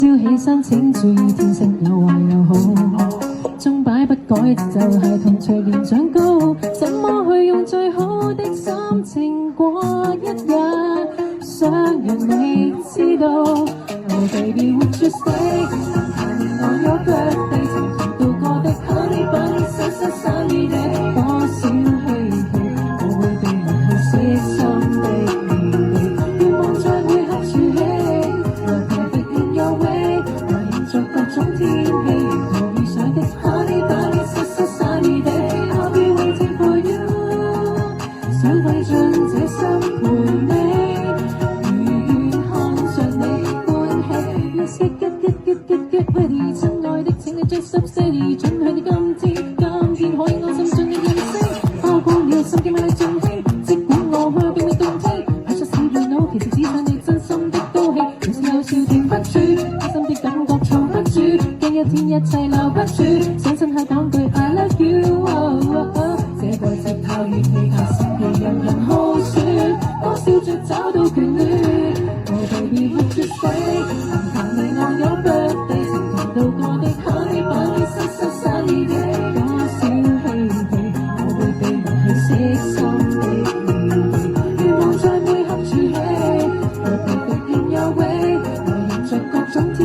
朝起身請注意天色有壞又好，鐘擺不改就係同隨年長高，怎麼去用最好的心情過一日，想讓你知道 Oh baby would you stay 談年我有birthday 情同度過的 Honey Bunny Sunny Day 多少嬉戲我會被留去悉心地願望再會合住你 We're perfect in your way 來迎着各種天氣如圖遇上的 Honey Bunny Sunny Day I'll be waiting for you 想費盡這心陪你Get ready， 親愛的，請你着濕 steady， 準許你今天可以安心進你認識，花光了心機美麗盡興，即管我去並未動聽，擺出小電腦，其實只想你真心的高興，有時有笑停不住，開心的感覺藏不住，驚一天一切留不住，想親口講句 I love you，這個節拍越氣下心機人人好選，多笑着找到眷戀 Oh baby would you stay 談你我有birthday度過的 Honey Bunny Sunny Day 多少嬉戲我會被留去悉心地願望再會合住你 We're perfect in your way 來迎着各種天